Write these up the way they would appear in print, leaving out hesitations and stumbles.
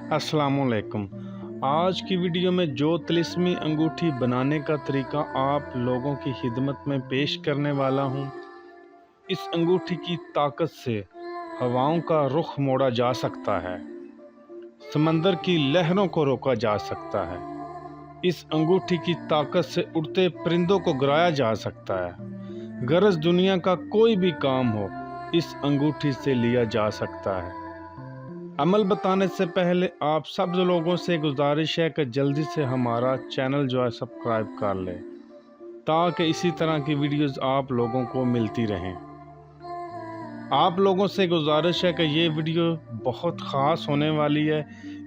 अस्सलामुअलैकुम। आज की वीडियो में जो तिलिस्मी अंगूठी बनाने का तरीका आप लोगों की खिदमत में पेश करने वाला हूँ। इस अंगूठी की ताकत से हवाओं का रुख मोड़ा जा सकता है, समंदर की लहरों को रोका जा सकता है। इस अंगूठी की ताकत से उड़ते परिंदों को गिराया जा सकता है। गरज दुनिया का कोई भी काम हो, इस अंगूठी से लिया जा सकता है। अमल बताने से पहले आप सब लोगों से गुजारिश है कि जल्दी से हमारा चैनल जो है सब्सक्राइब कर लें, ताकि इसी तरह की वीडियोस आप लोगों को मिलती रहें। आप लोगों से गुजारिश है कि ये वीडियो बहुत ख़ास होने वाली है,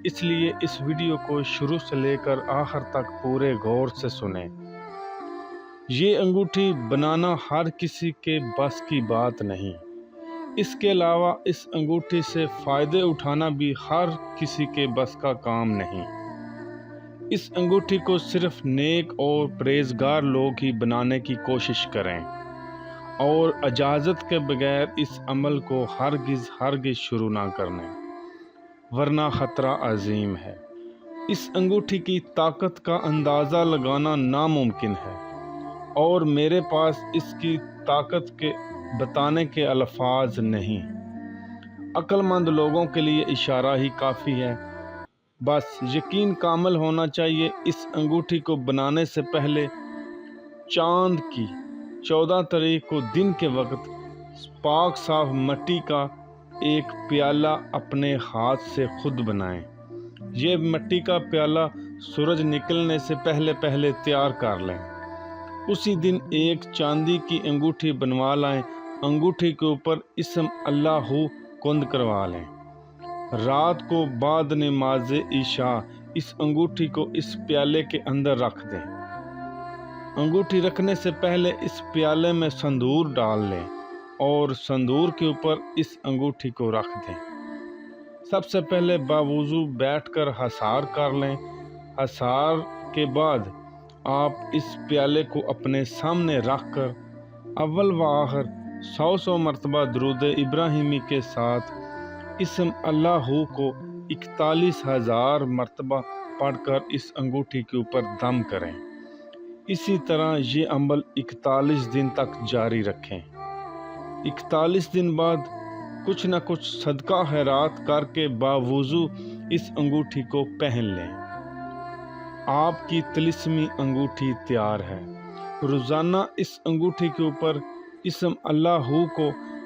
इसलिए इस वीडियो को शुरू से लेकर आखिर तक पूरे गौर से सुनें। ये अंगूठी बनाना हर किसी के बस की बात नहीं। इसके अलावा इस अंगूठी से फ़ायदे उठाना भी हर किसी के बस का काम नहीं। इस अंगूठी को सिर्फ नेक और परहेज़गार लोग ही बनाने की कोशिश करें और इजाज़त के बगैर इस अमल को हरगिज़ शुरू ना करने, वरना ख़तरा अजीम है। इस अंगूठी की ताकत का अंदाज़ा लगाना नामुमकिन है और मेरे पास इसकी ताकत के बताने के अल्फाज नहीं। अक्लमंद लोगों के लिए इशारा ही काफ़ी है। बस यकीन कामिल होना चाहिए। इस अंगूठी को बनाने से पहले चांद की 14 तारीख को दिन के वक्त पाक साफ मिट्टी का एक प्याला अपने हाथ से खुद बनाएं। ये मिट्टी का प्याला सूरज निकलने से पहले तैयार कर लें। उसी दिन एक चांदी की अंगूठी बनवा लाएं। अंगूठी के ऊपर इस्म अल्लाहू कुंद करवा लें। रात को बाद नमाज ईशा इस अंगूठी को इस प्याले के अंदर रख दें। अंगूठी रखने से पहले इस प्याले में संदूर डाल लें और संदूर के ऊपर इस अंगूठी को रख दें। सबसे पहले बावुज़ू बैठकर हसार कर लें। हसार के बाद आप इस प्याले को अपने सामने रख कर अव्वल व आखिर 100 मरतबा दरूद इब्राहिमी के साथ इस्म अल्लाहू को 41,000 मरतबा पढ़कर इस अंगूठी के ऊपर दम करें। इसी तरह ये अमल 41 दिन तक जारी रखें। 41 दिन बाद कुछ न कुछ सदका खैरात करके बावुज़ू इस अंगूठी को पहन लें। आपकी तिलिस्मी अंगूठी तैयार है। रोज़ाना इस अंगूठी के ऊपर इस्म अल्लाहू को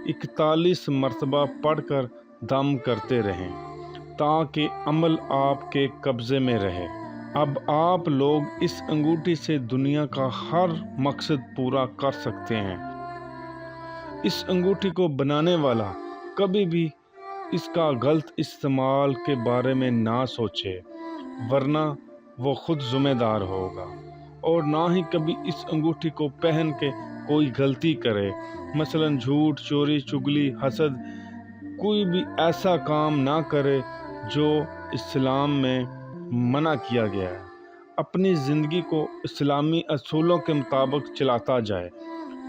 41 मरतबा पढ़कर दम करते रहें, ताकि अमल आपके कब्ज़े में रहे। अब आप लोग इस अंगूठी से दुनिया का हर मकसद पूरा कर सकते हैं। इस अंगूठी को बनाने वाला कभी भी इसका गलत इस्तेमाल के बारे में ना सोचे, वरना वो खुद ज़िम्मेदार होगा। और ना ही कभी इस अंगूठी को पहन के कोई गलती करे, मसलन झूठ, चोरी, चुगली, हसद, कोई भी ऐसा काम ना करे जो इस्लाम में मना किया गया है। अपनी ज़िंदगी को इस्लामी असूलों के मुताबिक चलाता जाए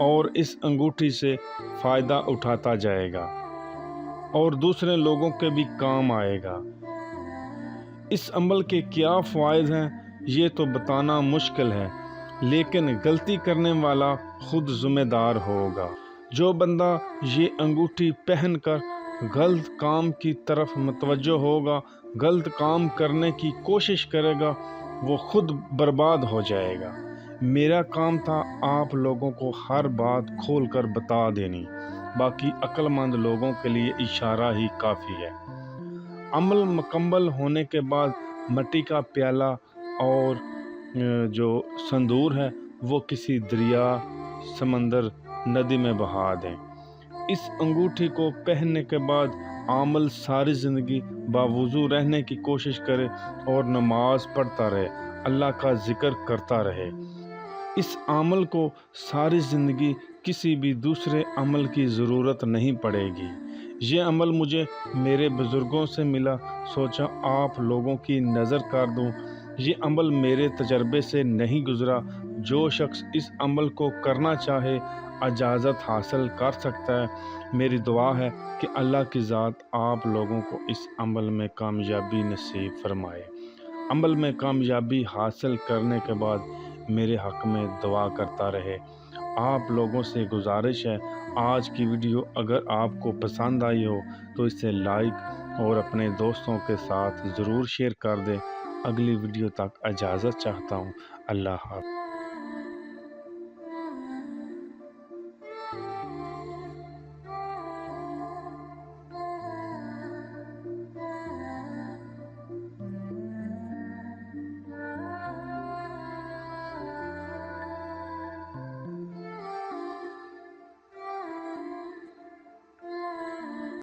और इस अंगूठी से फ़ायदा उठाता जाएगा और दूसरे लोगों के भी काम आएगा। इस अमल के क्या फ़ायदे हैं ये तो बताना मुश्किल है, लेकिन गलती करने वाला खुद ज़िम्मेदार होगा। जो बंदा ये अंगूठी पहनकर गलत काम की तरफ मुतवज्जो होगा, गलत काम करने की कोशिश करेगा, वो खुद बर्बाद हो जाएगा। मेरा काम था आप लोगों को हर बात खोल कर बता देनी, बाकी अक्लमंद लोगों के लिए इशारा ही काफ़ी है। अमल मुकम्मल होने के बाद मिट्टी का प्याला और जो संदूर है वो किसी दरिया, समंदर, नदी में बहा दें। इस अंगूठी को पहनने के बाद आमल सारी ज़िंदगी बावुज़ू रहने की कोशिश करे और नमाज पढ़ता रहे, अल्लाह का ज़िक्र करता रहे। इस अमल को सारी ज़िंदगी किसी भी दूसरे अमल की ज़रूरत नहीं पड़ेगी। ये अमल मुझे मेरे बुज़ुर्गों से मिला, सोचा आप लोगों की नज़र कर दूं। ये अमल मेरे तजर्बे से नहीं गुज़रा। जो शख्स इस अमल को करना चाहे اجازت حاصل کر سکتا ہے۔ میری دعا ہے کہ اللہ کی ذات آپ لوگوں کو اس عمل میں کامیابی نصیب فرمائے۔ عمل میں کامیابی حاصل کرنے کے بعد میرے حق میں دعا کرتا رہے۔ آپ لوگوں سے گزارش ہے، آج کی ویڈیو اگر آپ کو پسند آئی ہو تو اسے لائک اور اپنے دوستوں کے ساتھ ضرور شیئر کر دیں۔ اگلی ویڈیو تک اجازت چاہتا ہوں۔ اللہ حافظ۔